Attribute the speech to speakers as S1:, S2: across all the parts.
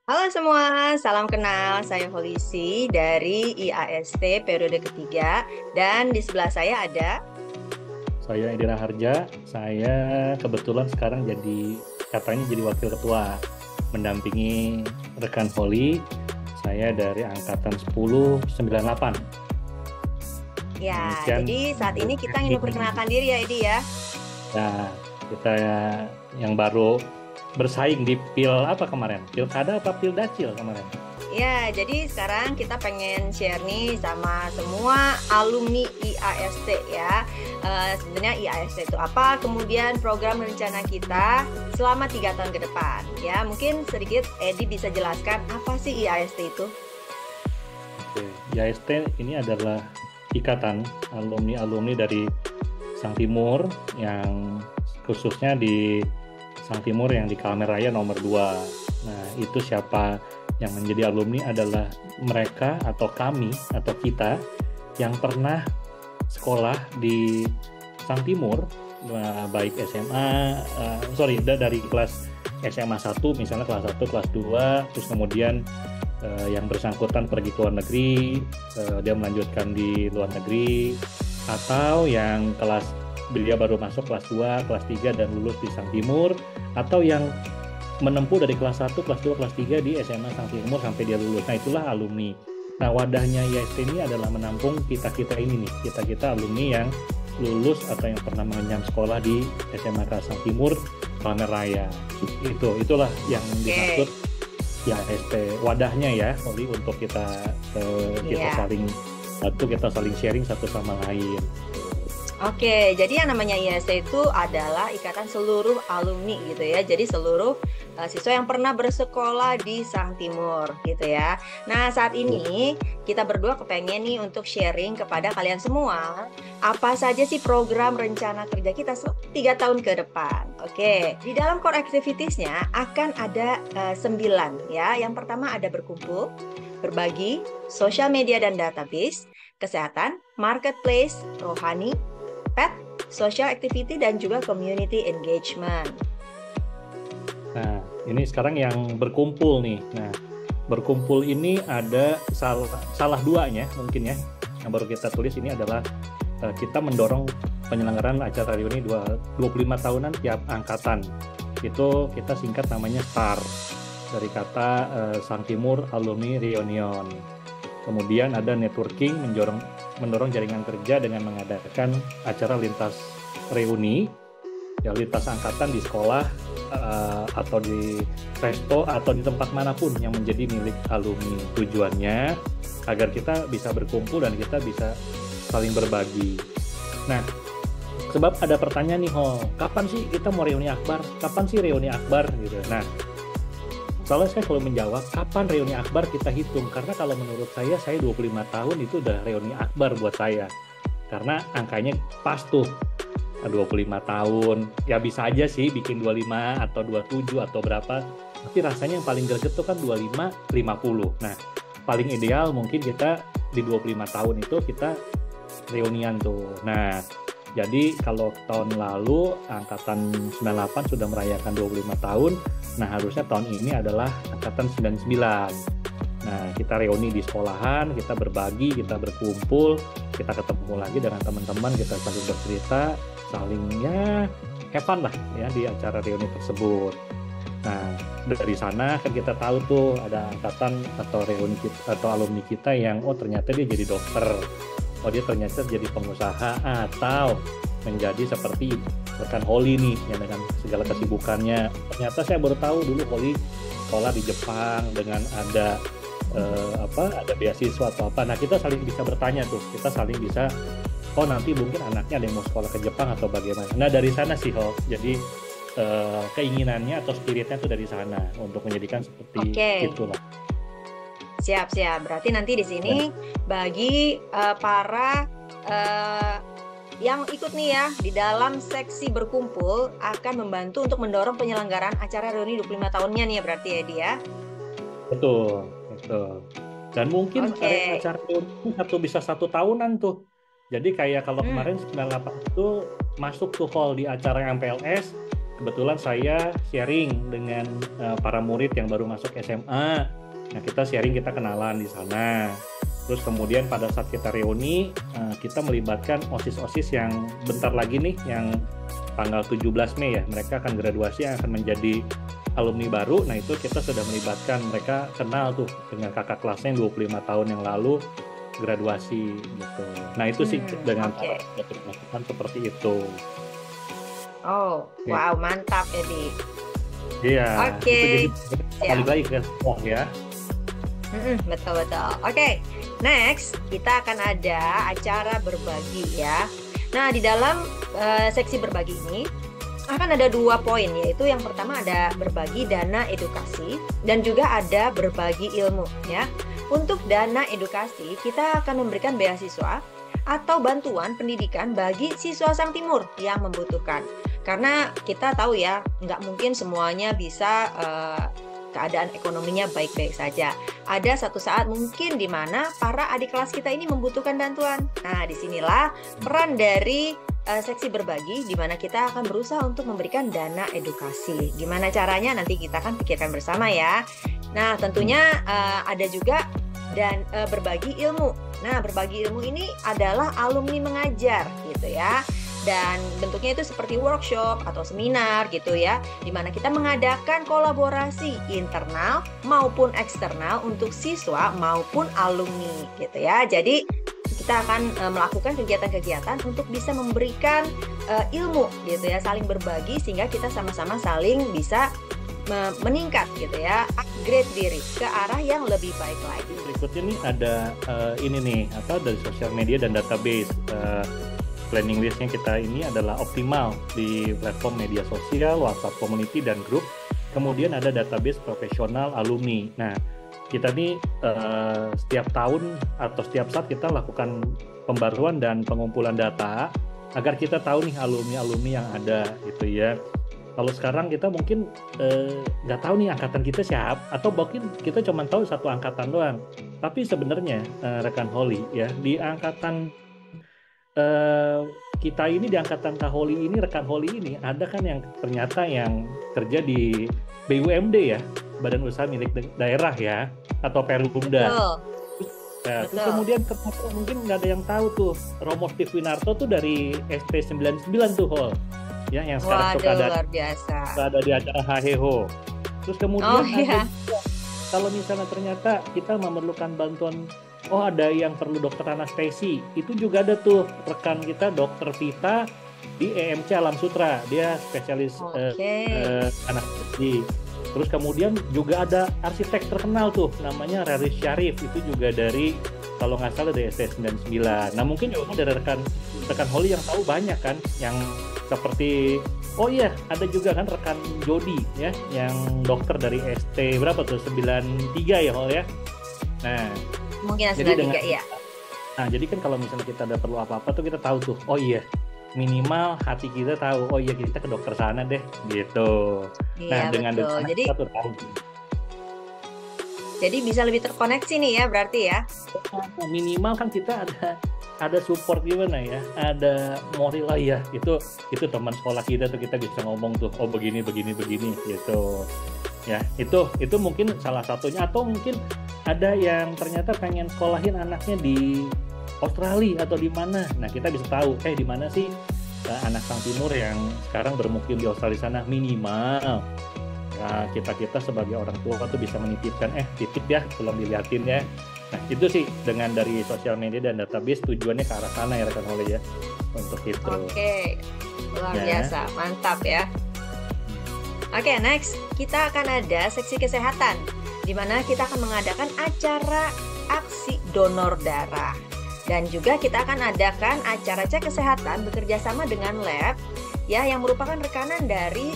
S1: Halo semua, salam kenal. Saya Holisi dari IAST periode ketiga dan di sebelah saya ada.
S2: Saya Edi Raharja, saya kebetulan sekarang katanya jadi wakil ketua, mendampingi rekan Voli, saya dari angkatan 1098.
S1: Ya,
S2: Demikian,
S1: jadi saat ini kita ingin memperkenalkan diri ya, Edi ya.
S2: nah, kita yang baru bersaing di apa kemarin? Pilkada apa Pildacil kemarin?
S1: Ya, jadi sekarang kita pengen share nih sama semua alumni IAST ya. Sebenarnya IAST itu apa? Kemudian program rencana kita selama 3 tahun ke depan. Ya, mungkin sedikit Edi bisa jelaskan apa sih IAST itu?
S2: Oke, IAST ini adalah ikatan alumni-alumni dari Sang Timur yang khususnya di Sang Timur yang di Kalmeraya nomor 2. Nah, itu siapa yang menjadi alumni adalah mereka atau kami atau kita yang pernah sekolah di Sang Timur, baik SMA, dari kelas SMA 1 misalnya kelas 1, kelas 2, terus kemudian yang bersangkutan pergi ke luar negeri, dia melanjutkan di luar negeri, atau yang beliau baru masuk kelas 2, kelas 3 dan lulus di Sang Timur, atau yang menempuh dari kelas 1, kelas 2, kelas 3 di SMA Sang Timur sampai dia lulus. Nah, itulah alumni. Nah, wadahnya IAST ini adalah menampung kita-kita ini nih, kita-kita alumni yang lulus atau yang pernah mengenyam sekolah di SMA Sang Timur, Palmeraya. Itulah yang dimaksud IAST. Wadahnya ya, Oli, untuk kita saling kita saling sharing satu sama lain.
S1: Oke, jadi yang namanya IAST itu adalah ikatan seluruh alumni gitu ya. Jadi seluruh siswa yang pernah bersekolah di Sang Timur gitu ya. Nah, saat ini kita berdua kepengen nih untuk sharing kepada kalian semua apa saja sih program rencana kerja kita 3 tahun ke depan. Oke, di dalam core activitiesnya akan ada 9 ya. Yang pertama ada berkumpul, berbagi, sosial media dan database, kesehatan, marketplace, rohani, pet, social activity, dan juga community engagement.
S2: Nah, ini sekarang yang berkumpul nih. Nah, berkumpul ini ada salah duanya mungkin ya. Yang baru kita tulis ini adalah kita mendorong penyelenggaraan acara reuni 25 tahunan tiap angkatan. Itu kita singkat namanya STAR, dari kata Sang Timur Alumni Reunion. Kemudian ada networking, mendorong jaringan kerja dengan mengadakan acara lintas reuni, ya lintas angkatan di sekolah atau di resto atau di tempat manapun yang menjadi milik alumni. Tujuannya agar kita bisa berkumpul dan kita bisa saling berbagi. Nah, sebab ada pertanyaan nih, kapan sih kita mau reuni akbar? Kapan sih reuni akbar gitu. Nah, soalnya saya kalau menjawab kapan reuni akbar kita hitung, karena kalau menurut saya 25 tahun itu udah reuni akbar buat saya, karena angkanya pas tuh 25 tahun. Ya bisa aja sih bikin 25 atau 27 atau berapa, tapi rasanya yang paling greget tuh kan 25, 50. Nah, paling ideal mungkin kita di 25 tahun itu kita reunian tuh. Nah, jadi kalau tahun lalu angkatan 98 sudah merayakan 25 tahun, nah harusnya tahun ini adalah angkatan 99. Nah, kita reuni di sekolahan, kita berbagi, kita berkumpul, kita ketemu lagi dengan teman-teman, kita saling bercerita, saling have fun lah ya di acara reuni tersebut. Nah, dari sana kan kita tahu tuh ada angkatan atau reuni kita, atau alumni kita yang ternyata dia jadi dokter. Dia ternyata jadi pengusaha atau menjadi seperti rekan Holly nih yang dengan segala kesibukannya. Ternyata saya baru tahu dulu Holly sekolah di Jepang dengan ada ada beasiswa atau apa. Nah, kita saling bisa bertanya tuh, kita saling bisa nanti mungkin anaknya ada yang mau sekolah ke Jepang atau bagaimana. Nah, dari sana sih jadi keinginannya atau spiritnya tuh dari sana untuk menjadikan seperti itulah.
S1: Siap. Berarti nanti di sini bagi para yang ikut nih ya di dalam seksi berkumpul akan membantu untuk mendorong penyelenggaraan acara reuni 25 tahunnya nih ya, berarti ya dia.
S2: Betul. Dan mungkin acara reuni bisa 1 tahunan tuh. Jadi kayak kalau kemarin 98 itu masuk tuh hall di acara MPLS, kebetulan saya sharing dengan para murid yang baru masuk SMA. Nah, kita sharing, kita kenalan di sana. Terus kemudian pada saat kita reuni, kita melibatkan OSIS-OSIS yang bentar lagi nih, yang tanggal 17 Mei ya, mereka akan graduasi yang akan menjadi alumni baru. Nah, itu kita sudah melibatkan, mereka kenal tuh dengan kakak kelasnya yang 25 tahun yang lalu graduasi gitu. Nah, itu sih dengan masukan seperti itu.
S1: Oh, wow, mantap Edi.
S2: Iya.
S1: Oke.
S2: Balik lagi ke sekolah ya.
S1: Betul-betul. Oke, next kita akan ada acara berbagi ya. Nah, di dalam seksi berbagi ini akan ada 2 poin, yaitu yang pertama ada berbagi dana edukasi dan juga ada berbagi ilmu ya. Untuk dana edukasi, kita akan memberikan beasiswa atau bantuan pendidikan bagi siswa Sang Timur yang membutuhkan. Karena kita tahu ya, nggak mungkin semuanya bisa keadaan ekonominya baik-baik saja. Ada satu saat mungkin di mana para adik kelas kita ini membutuhkan bantuan. Nah, disinilah peran dari seksi berbagi, di mana kita akan berusaha untuk memberikan dana edukasi. Gimana caranya? Nanti kita akan pikirkan bersama ya. Nah, tentunya ada juga dan berbagi ilmu. Nah, berbagi ilmu ini adalah alumni mengajar gitu ya. Dan bentuknya itu seperti workshop atau seminar gitu ya, di mana kita mengadakan kolaborasi internal maupun eksternal untuk siswa maupun alumni gitu ya. Jadi kita akan melakukan kegiatan-kegiatan untuk bisa memberikan ilmu gitu ya, saling berbagi sehingga kita sama-sama saling bisa meningkat gitu ya, upgrade diri ke arah yang lebih baik lagi.
S2: Berikutnya nih ada ini nih, dari sosial media dan database. Planning listnya kita ini adalah optimal di platform media sosial, WhatsApp community dan grup. Kemudian ada database profesional alumni. Nah, kita nih setiap tahun atau setiap saat kita lakukan pembaruan dan pengumpulan data agar kita tahu nih alumni-alumni yang ada gitu ya. Kalau sekarang kita mungkin nggak tahu nih angkatan kita siapa, atau mungkin kita cuma tahu satu angkatan doang. Tapi sebenarnya rekan Holly ya, di angkatan kita ini, di angkatan Kak Holly ini, rekan Holly ini ada kan yang ternyata yang kerja di BUMD ya, Badan Usaha Milik Daerah ya, atau Perumda. Nah, terus kemudian ternyata mungkin nggak ada yang tahu tuh, Romo Steve Winarto tuh dari ST99 tuh Hol, ya, yang sekarang suka ada di acara HHO. Terus kemudian kalau misalnya ternyata kita memerlukan bantuan, ada yang perlu dokter anestesi, itu juga ada tuh rekan kita dokter Vita di EMC Alam Sutra, dia spesialis anestesi. Terus kemudian juga ada arsitek terkenal tuh namanya Raris Syarif, itu juga dari, kalau nggak salah dari ST99. Nah, mungkin juga dari rekan Holly yang tahu banyak kan, yang seperti ada juga kan rekan Jody ya, yang dokter dari ST berapa tuh, 93 ya Hol ya. Nah,
S1: mungkin jadi ya.
S2: Nah, jadi kan kalau misalnya kita ada perlu apa-apa tuh kita tahu tuh, minimal hati kita tahu, kita ke dokter sana deh gitu.
S1: Iya,
S2: dengan
S1: jadi kita tuh tahu. Jadi bisa lebih terkoneksi nih ya berarti ya.
S2: Minimal kan kita ada support gimana ya, ada moral ya, itu teman sekolah kita tuh, kita bisa ngomong tuh, begini gitu ya. Itu mungkin salah satunya. Atau mungkin ada yang ternyata pengen sekolahin anaknya di Australia atau di mana. Nah, kita bisa tahu di mana sih anak Sang Timur yang sekarang bermukim di Australia sana. Minimal kita sebagai orang tua tuh bisa menitipkan, titip ya, tolong dilihatin ya. Nah, itu sih dengan dari sosial media dan database tujuannya ke arah sana ya rekan Holly ya, untuk itu.
S1: Oke, luar biasa, mantap ya. Oke, next kita akan ada seksi kesehatan, di mana kita akan mengadakan acara aksi donor darah. Dan juga kita akan adakan acara cek kesehatan bekerja sama dengan lab ya, yang merupakan rekanan dari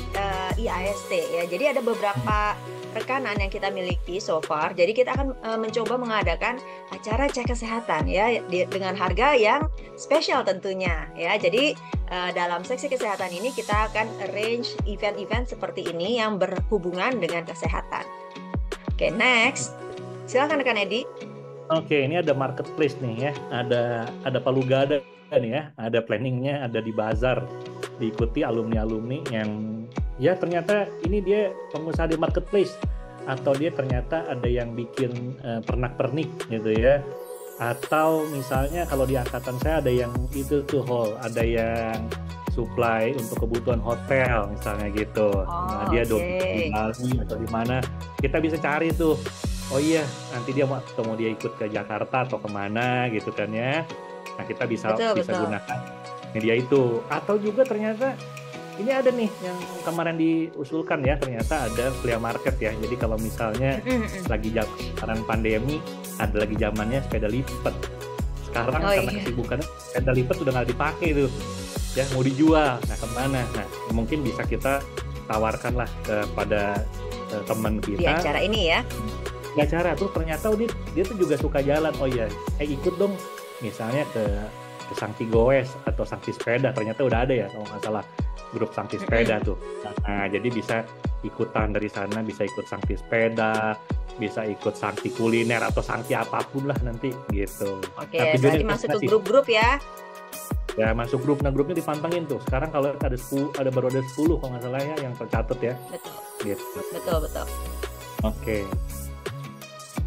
S1: IAST ya. Jadi ada beberapa rekanan yang kita miliki so far. Jadi kita akan mencoba mengadakan acara cek kesehatan ya, dengan harga yang spesial tentunya ya. Jadi dalam seksi kesehatan ini kita akan arrange event-event seperti ini yang berhubungan dengan kesehatan. Oke, next. Silakan rekan Edi.
S2: Oke, ini ada marketplace nih ya. Ada Palugada nih ya. Ada planningnya, ada di bazar. Diikuti alumni-alumni yang ya ternyata ini dia pengusaha di marketplace, atau dia ternyata ada yang bikin pernak-pernik gitu ya, atau misalnya kalau di angkatan saya ada yang itu tuh hall, ada yang supply untuk kebutuhan hotel misalnya gitu. Nah, dia di Bali atau di mana, kita bisa cari tuh. Oh iya, nanti dia mau dia ikut ke Jakarta atau kemana gitu kan ya. Nah, kita bisa gunakan media itu. Atau juga ternyata ini ada nih yang kemarin diusulkan ya, ternyata ada flea market ya. Jadi kalau misalnya lagi zaman pandemi, ada lagi zamannya sepeda lipat. Sekarang karena kesibukan sepeda lipat udah nggak dipakai tuh. Ya mau dijual, nah kemana? Nah mungkin bisa kita tawarkan lah kepada teman kita.
S1: Di acara ini ya?
S2: Di acara tuh ternyata dia tuh juga suka jalan. Oh iya, ikut dong. Misalnya ke Sakti Goes atau Sakti Sepeda, ternyata udah ada ya kalau nggak salah grup Sakti Sepeda tuh. Nah jadi bisa ikutan dari sana, bisa ikut Sakti Sepeda, bisa ikut Sakti Kuliner atau Sakti apapun lah nanti gitu.
S1: Oke, berarti masuk ke grup-grup ya?
S2: Ya masuk grup, nah grupnya dipantengin tuh. Sekarang kalau baru ada 10 kalau nggak salah ya yang tercatat ya.
S1: Betul.
S2: Gitu.
S1: Betul.
S2: Oke.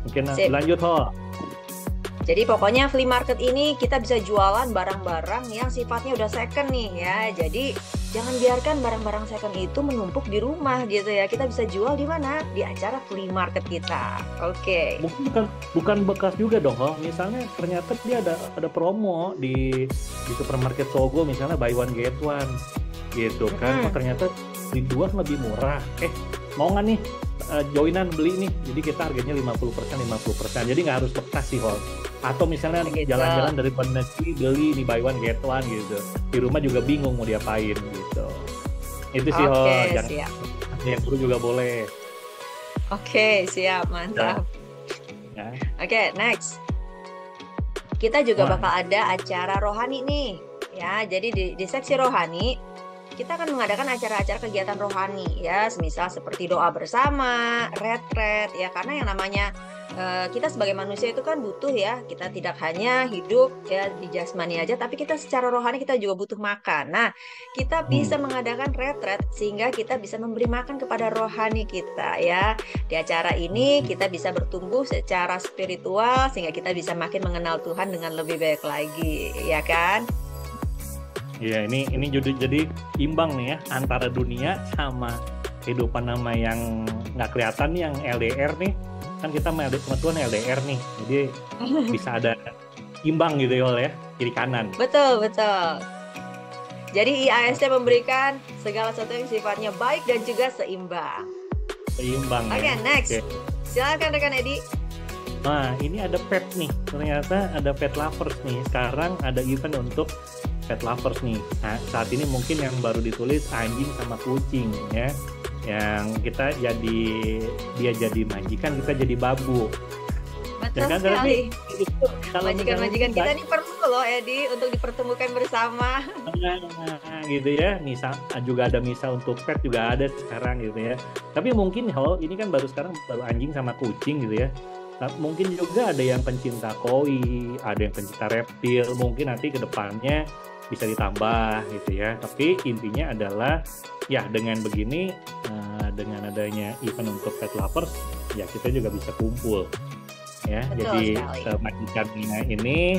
S2: Mungkin lanjut Ho.
S1: Jadi pokoknya flea market ini kita bisa jualan barang-barang yang sifatnya udah second nih ya. Jadi jangan biarkan barang-barang second itu menumpuk di rumah gitu ya. Kita bisa jual di mana? Di acara flea market kita. Oke.
S2: Bukan bekas juga dong, Ho. Misalnya ternyata dia ada promo di supermarket Sogo misalnya buy one get one gitu kan. Oh ternyata dijual lebih murah. Mau nggak nih joinan beli nih? Jadi kita harganya 50%. Jadi nggak harus bekas sih, Ho. Atau misalnya jalan-jalan dari negeri beli nih buy one get one gitu. Di rumah juga bingung mau diapain gitu. Itu sih Ho, jangan yang dulu juga boleh.
S1: Oke, siap, mantap. Ya. Oke, next. Kita juga bakal ada acara rohani nih. Ya, jadi di seksi rohani kita akan mengadakan acara-acara kegiatan rohani ya, semisal seperti doa bersama, retret ya, karena yang namanya kita sebagai manusia itu kan butuh ya, kita tidak hanya hidup ya di jasmani aja, tapi kita secara rohani kita juga butuh makan. Nah, kita bisa mengadakan retret sehingga kita bisa memberi makan kepada rohani kita ya. Di acara ini kita bisa bertumbuh secara spiritual sehingga kita bisa makin mengenal Tuhan dengan lebih baik lagi, ya kan?
S2: Iya, ini jadi imbang nih ya antara dunia sama kehidupan nama yang nggak kelihatan yang LDR nih. Kan kita sama Tuhan LDR nih, jadi bisa ada imbang gitu ya, kiri kanan.
S1: Betul. Jadi IASC memberikan segala sesuatu yang sifatnya baik dan juga seimbang.
S2: Seimbang.
S1: Oke, next. Silakan rekan Edi.
S2: Nah, ini ada pet nih. Ternyata ada pet lovers nih. Sekarang ada event untuk pet lovers nih. Nah, saat ini mungkin yang baru ditulis anjing sama kucing ya. Yang kita dia jadi majikan, kita jadi babu.
S1: Betul ya, sekali. Majikan-majikan kita ini perlu loh Edi untuk dipertemukan bersama.
S2: Nah, gitu ya. Misal juga ada misal untuk pet juga ada sekarang gitu ya. Tapi mungkin ini kan baru anjing sama kucing gitu ya. Nah, mungkin juga ada yang pencinta koi, ada yang pencinta reptil. Mungkin nanti ke depannya bisa ditambah gitu ya. Tapi intinya adalah ya dengan begini, dengan adanya event untuk pet lovers, ya kita juga bisa kumpul ya.
S1: Betul
S2: jadi
S1: majikannya
S2: ini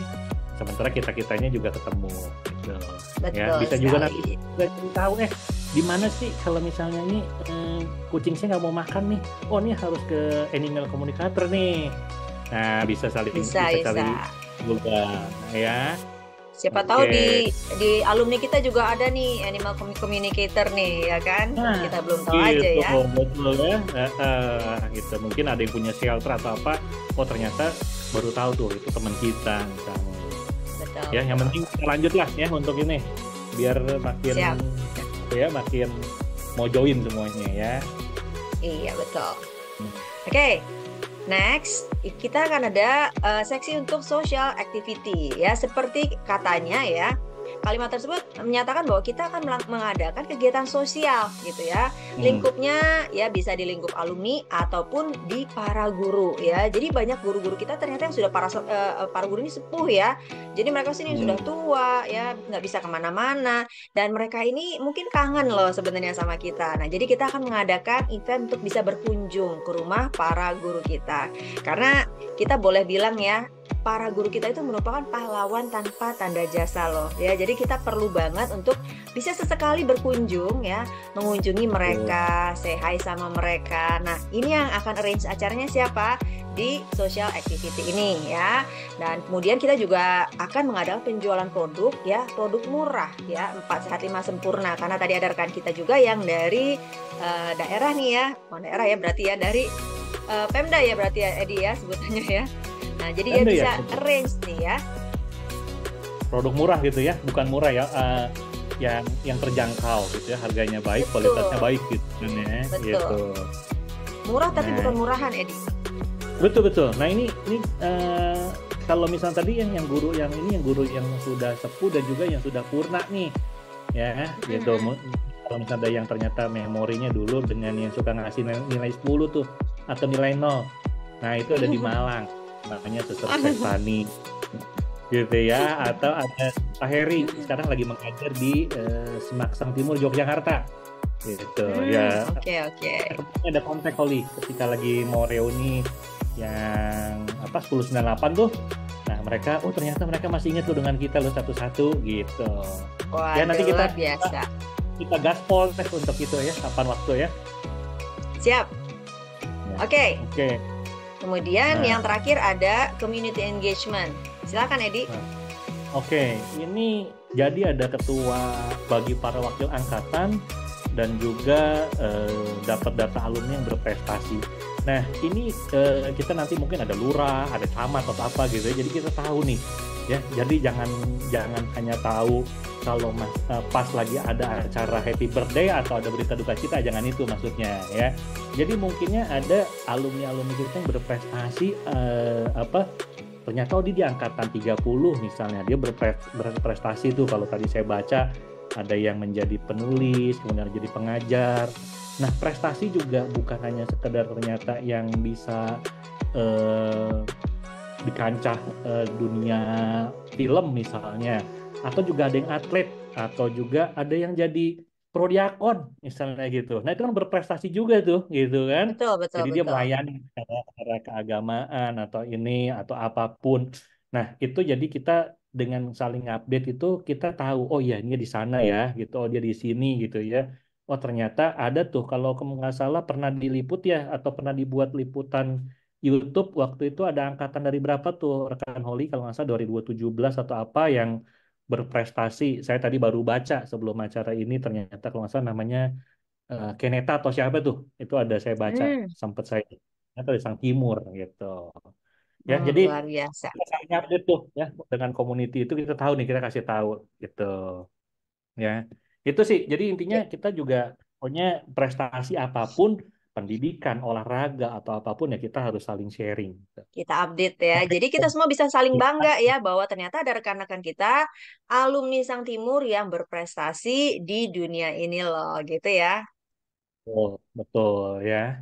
S2: sementara kitanya juga ketemu gitu.
S1: Betul
S2: ya. Bisa
S1: sekali.
S2: juga nanti tahu di mana sih kalau misalnya ini kucing saya nggak mau makan nih, oh ini harus ke animal communicator nih. Nah bisa saling juga ya.
S1: Siapa tahu di alumni kita juga ada nih animal communicator nih ya kan. Nah, kita belum tahu
S2: gitu,
S1: aja ya.
S2: Betul ya. Gitu. Mungkin ada yang punya shelter atau apa. Oh ternyata baru tahu tuh itu teman kita misalnya.
S1: Betul.
S2: Ya yang penting kita lanjut lah ya untuk ini biar makin makin mau join semuanya ya.
S1: Iya betul. Oke. Next, kita akan ada seksi untuk social activity ya, seperti katanya ya. kalimat tersebut menyatakan bahwa kita akan mengadakan kegiatan sosial gitu ya.
S2: Hmm.
S1: Lingkupnya ya bisa di lingkup alumni ataupun di para guru ya. Jadi banyak guru-guru kita ternyata yang sudah para guru ini sepuh ya. Jadi mereka sini sudah
S2: Hmm.
S1: tua ya, nggak bisa kemana-mana. Dan mereka ini mungkin kangen loh sebenarnya sama kita. Nah, jadi kita akan mengadakan event untuk bisa berkunjung ke rumah para guru kita. Karena kita boleh bilang ya, para guru kita itu merupakan pahlawan tanpa tanda jasa loh ya. Jadi kita perlu banget untuk bisa sesekali berkunjung ya, mengunjungi
S2: Betul.
S1: mereka, say hi sama mereka. Nah, ini yang akan arrange acaranya siapa? Di social activity ini ya. Dan kemudian kita juga akan mengadakan penjualan produk ya, produk murah ya, 4 sehat 5 sempurna. Karena tadi ada rekan kita juga yang dari daerah nih ya, daerah ya berarti ya dari Pemda ya berarti ya Edi ya sebutannya ya. Nah, jadi dia
S2: Anda ya,
S1: bisa
S2: betul.
S1: arrange nih ya.
S2: Produk murah gitu ya, bukan murah ya, yang terjangkau gitu ya, harganya baik, kualitasnya
S1: Betul,
S2: baik gitu kan ya, gitu.
S1: betul. Murah tapi
S2: Nah,
S1: bukan murahan, Edi.
S2: betul betul. Nah ini kalau misalnya tadi yang guru yang ini yang guru yang sudah sepuh dan juga yang sudah purna nih, ya gitu.
S1: Mm-mm.
S2: Kalau misalnya ada yang ternyata memorinya dulu dengan yang suka ngasih nilai 10 tuh atau nilai 0. Nah, itu ada di Malang, namanya Suster Stefani gitu ya, atau ada Pak Heri sekarang lagi mengajar di Semaksang Timur Yogyakarta gitu ya.
S1: Oke, oke.
S2: Kemudian ada kontak Holly ketika lagi mau reuni yang apa 1098 tuh. Nah, mereka ternyata mereka masih ingat tuh dengan kita loh satu-satu gitu. Ya nanti
S1: Waduh,
S2: kita
S1: luar biasa.
S2: kita gaspol teh untuk itu ya, kapan waktu ya.
S1: Siap.
S2: Ya.
S1: Oke.
S2: Oke.
S1: Kemudian
S2: Nah,
S1: yang terakhir ada community engagement. Silakan, Edi.
S2: nah, oke, ini jadi ada ketua bagi para wakil angkatan dan juga dapat data alumni yang berprestasi. Nah, ini kita nanti mungkin ada lurah, ada camat atau apa gitu ya. Jadi kita tahu nih, ya. Jadi jangan jangan hanya tahu kalau pas lagi ada acara happy birthday atau ada berita duka cita, jangan itu maksudnya ya. Jadi mungkinnya ada alumni-alumni kita yang berprestasi apa ternyata dia di angkatan 30 misalnya dia berprestasi tuh kalau tadi saya baca ada yang menjadi penulis, kemudian jadi pengajar. Nah, prestasi juga bukan hanya sekedar ternyata yang bisa eh, di kancah dunia film misalnya, atau juga ada yang atlet, atau juga ada yang jadi prodiakon misalnya gitu. Nah, itu kan berprestasi juga tuh, gitu kan.
S1: Betul, betul,
S2: Jadi dia
S1: betul.
S2: melayani secara keagamaan atau ini atau apapun. Nah, itu jadi kita dengan saling update itu kita tahu, oh ya ini di sana ya, gitu. Oh dia di sini gitu ya. Oh ternyata ada tuh kalau nggak salah pernah diliput ya atau pernah dibuat liputan YouTube waktu itu ada angkatan dari berapa tuh rekan Holly kalau nggak salah 2017 atau apa yang berprestasi. Saya tadi baru baca sebelum acara ini ternyata kalau nggak salah namanya Keneta atau siapa tuh. Itu ada saya baca
S1: Hmm,
S2: sempat saya atau di Sang Timur gitu. Ya, jadi
S1: luar biasa.
S2: kita saling update tuh ya dengan community itu kita tahu nih kita kasih tahu gitu ya. Itu sih. Jadi intinya kita juga pokoknya prestasi apapun pendidikan, olahraga atau apapun ya kita harus saling sharing. Gitu.
S1: Kita update ya. Jadi kita semua bisa saling bangga ya bahwa ternyata ada rekan-rekan kita alumni Sang Timur yang berprestasi di dunia ini loh, gitu ya.
S2: Betul, betul ya.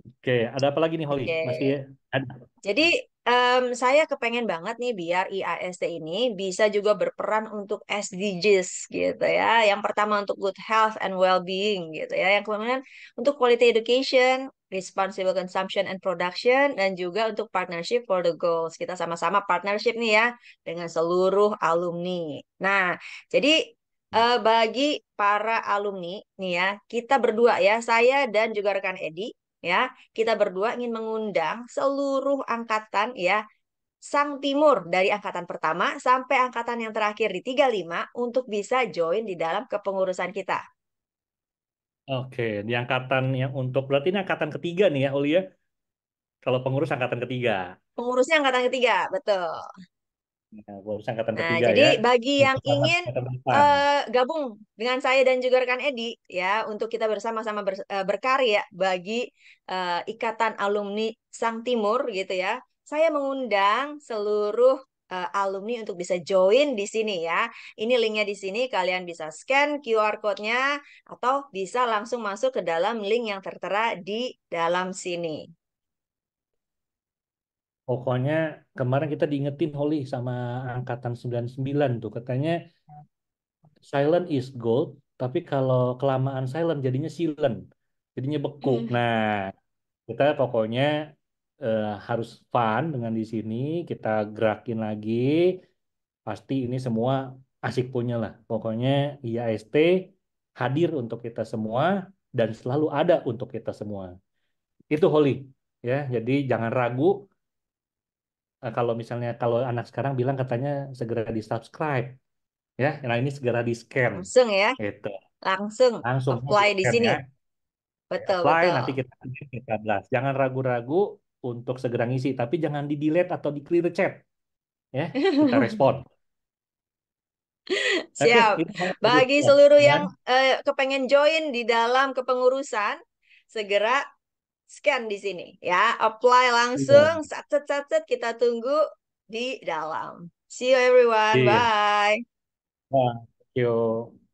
S2: Oke, ada apa lagi nih Holly?
S1: Oke.
S2: Masih ada?
S1: Jadi saya kepengen banget nih biar IAST ini bisa juga berperan untuk SDGs gitu ya. Yang pertama untuk good health and well-being gitu ya. Yang kemudian untuk quality education, responsible consumption and production, dan juga untuk partnership for the goals. Kita sama-sama partnership nih ya dengan seluruh alumni. Nah, jadi bagi para alumni nih ya, kita berdua ya, saya dan juga rekan Edi ya, kita berdua ingin mengundang seluruh angkatan ya, Sang Timur dari angkatan pertama sampai angkatan yang terakhir di 35 untuk bisa join di dalam kepengurusan kita.
S2: Oke, di angkatan yang untuk berarti ini angkatan ketiga nih ya Holly ya. Kalau pengurus angkatan ketiga.
S1: Pengurusnya angkatan ketiga, betul.
S2: Nah, pengurus angkatan
S1: Nah,
S2: ketiga
S1: jadi
S2: ya.
S1: bagi yang
S2: Untuk
S1: ingin
S2: angkatan depan.
S1: gabung dengan saya dan juga rekan Edi ya untuk kita bersama-sama berkarya bagi Ikatan Alumni Sang Timur gitu ya. Saya mengundang seluruh alumni untuk bisa join di sini ya. Ini linknya di sini, kalian bisa scan QR code-nya atau bisa langsung masuk ke dalam link yang tertera di dalam sini.
S2: Pokoknya kemarin kita diingetin Holly sama angkatan 99 tuh katanya silent is gold, tapi kalau kelamaan silent jadinya silent, jadinya beku. Nah, kita pokoknya harus fun dengan di sini, kita gerakin lagi. Pasti ini semua asik punya lah. Pokoknya IAST hadir untuk kita semua dan selalu ada untuk kita semua. Itu Holly, ya. Jadi jangan ragu. Kalau misalnya kalau anak sekarang bilang katanya segera di subscribe, ya. Nah ini segera di scan,
S1: Langsung ya,
S2: gitu.
S1: langsung
S2: Langsung di
S1: apply di
S2: scan
S1: sini.
S2: ya.
S1: Betul,
S2: Apply
S1: betul.
S2: nanti kita bahas. Jangan ragu-ragu untuk segera ngisi, tapi jangan di delete atau di clear chat, ya. Kita respon. Oke,
S1: Siap.
S2: itu Holly.
S1: Bagi
S2: Ya.
S1: seluruh yang
S2: Dan
S1: kepengen join di dalam kepengurusan, segera scan di sini ya. Apply langsung,
S2: iya,
S1: sat kita tunggu di dalam. See you everyone.
S2: iya.
S1: Bye.
S2: Nah, thank you.